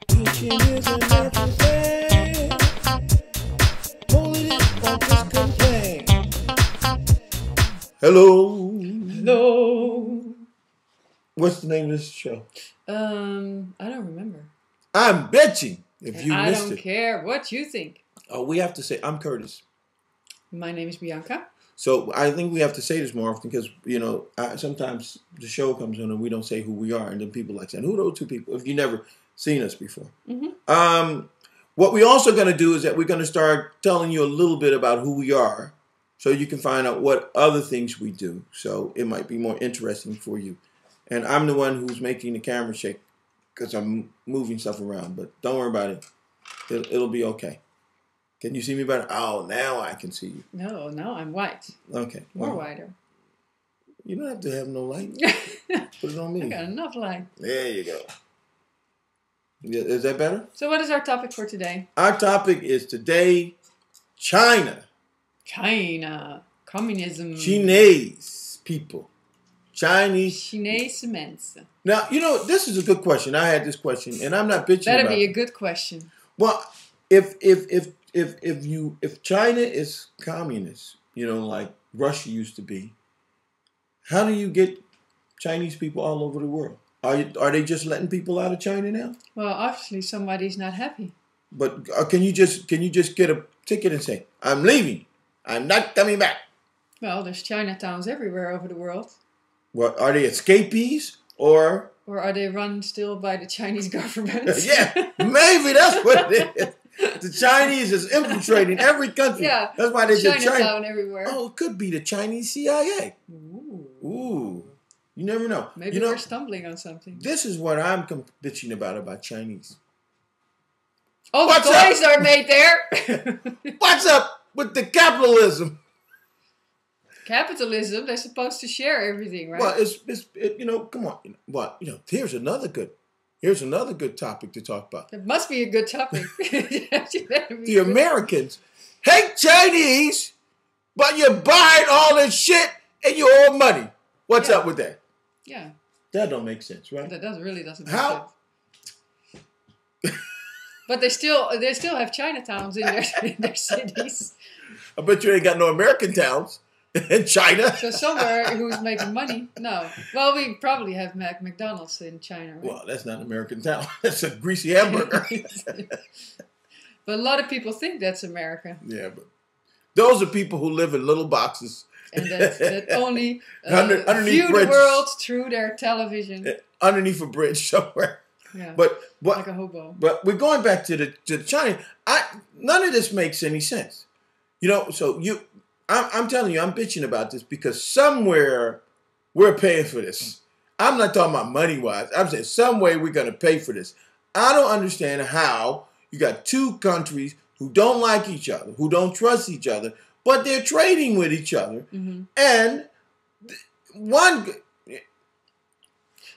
Teaching is a natural thing. Holding it won't just complain. Hello. Hello. What's the name of this show? I don't remember. I'm betching. If you I missed don't it. care what you think. Oh, we have to say, I'm Curtis. My name is Bianca. So I think we have to say this more often because, sometimes the show comes on and we don't say who we are. And then people like saying, who are those two people? If you've never seen us before. Mm-hmm. What we're also going to do is that we're going to start telling you a little bit about who we are so you can find out what other things we do. So it might be more interesting for you. And I'm the one who's making the camera shake because I'm moving stuff around. But don't worry about it. It'll be okay. Can you see me better? Oh, now I can see you. No, I'm white. Okay. More whiter. You don't have to have no light. Put it on me. I got enough light. There you go. Is that better? So what is our topic for today? Our topic is today, China. China. Communism. Chinese people. Chinese. Chinese mensen. Now, this is a good question. I had this question, and I'm not bitching Better about be it. a good question. Well, if China is communist, like Russia used to be, how do you get Chinese people all over the world? Are they just letting people out of China now? Well, obviously somebody's not happy. But can you just get a ticket and say, I'm leaving, I'm not coming back? Well, there's Chinatowns everywhere over the world. Well, are they escapees or are they run still by the Chinese government? Yeah, maybe that's what it is. The Chinese is infiltrating every country. Yeah, that's why they did Chinatown everywhere. Oh, it could be the Chinese CIA. Ooh. You never know. Maybe we're stumbling on something. This is what I'm bitching about Chinese. Oh, the toys are made there. What's up with the capitalism? Capitalism, they're supposed to share everything, right? Well, come on. Well, here's another good topic to talk about. It must be a good topic. The Americans hate Chinese, but you're buying all this shit and you owe money. What's up with that? Yeah. That don't make sense, right? That really doesn't make How? sense. But they still have Chinatowns in their cities. I bet you ain't got no American towns in China. So somewhere who's making money? No. Well, we probably have McDonald's in China, right? Well, that's not an American town. That's a greasy hamburger. But a lot of people think that's America. Yeah, but those are people who live in little boxes. And that only underneath view bridges. the world through their television. Underneath a bridge somewhere. Yeah. But like a hobo. But we're going back to the China. None of this makes any sense. So I'm telling you, I'm bitching about this because somewhere we're paying for this. I'm not talking about money-wise. I'm saying some way we're going to pay for this. I don't understand how you got two countries who don't like each other, who don't trust each other, but they're trading with each other. Mm-hmm. And one...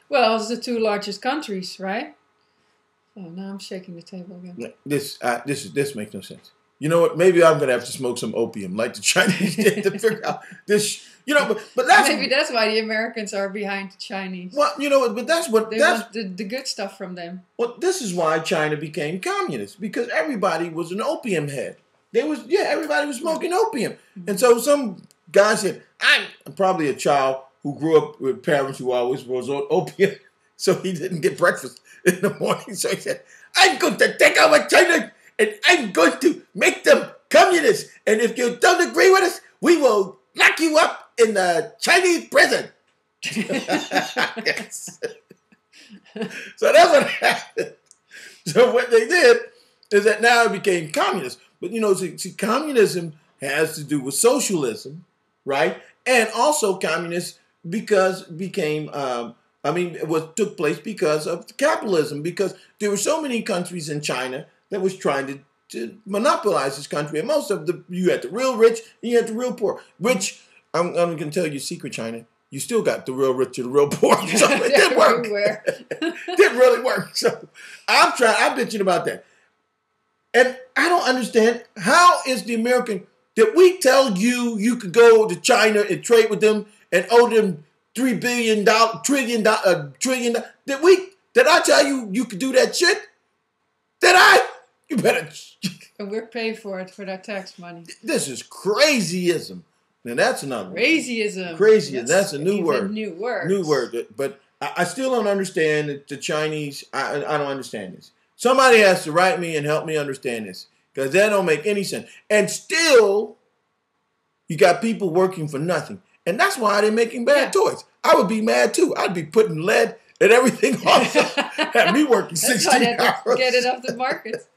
Well, it's the two largest countries, right? Oh, now I'm shaking the table again. This makes no sense. You know what? Maybe I'm gonna have to smoke some opium, like the Chinese did, to figure out this. But that's why the Americans are behind the Chinese. Well, but that's what they want the good stuff from them. Well, this is why China became communist, because everybody was an opium head. Everybody was smoking opium, and so some guy said, "I'm probably a child who grew up with parents who always was on opium, so he didn't get breakfast in the morning. So he said, I'm going to take over China and I'm going to make them communists. And if you don't agree with us, we will lock you up in the Chinese prison." Yes. So that's what happened. So what they did is that now it became communist. But, see, communism has to do with socialism, right? And also communist took place because of capitalism, because there were so many countries in China that was trying to monopolize this country. And you had the real rich and you had the real poor. Which, I'm going to tell you a secret, China. You still got the real rich and the real poor. So it didn't work. It didn't really work. So I'm bitching about that. And I don't understand, how is the American, did we tell you could go to China and trade with them and owe them $3 billion, trillion. Did I tell you you could do that shit? Did I? You better. And we're paying for it for that tax money. This is crazyism. Now that's another one. Crazyism. Crazyism. That's a new even word. New word. New word. But I still don't understand the Chinese. I don't understand this. Somebody has to write me and help me understand this, because that don't make any sense. And still, you got people working for nothing. And that's why they're making bad toys. I would be mad too. I'd be putting lead and everything also. Have me working 16 hours. Get it off the market.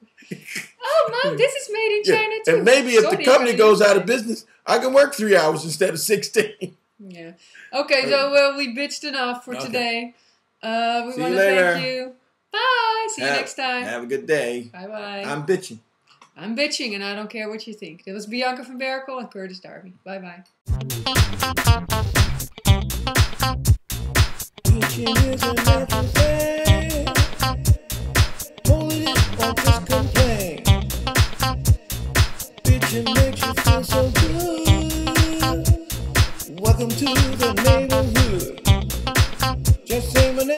Oh, Mom, this is made in China too. And maybe if the company goes out of business, I can work 3 hours instead of 16. Yeah. Okay, so we bitched enough for today. We want to thank you. Bye. See you next time. Have a good day. Bye-bye. I'm bitching. I'm bitching, and I don't care what you think. It was Bianca van Berkel and Curtis Darby. Bye-bye. Bitching is a natural thing. Holding it or just complain. Bitching makes you feel so good. Welcome to the neighborhood.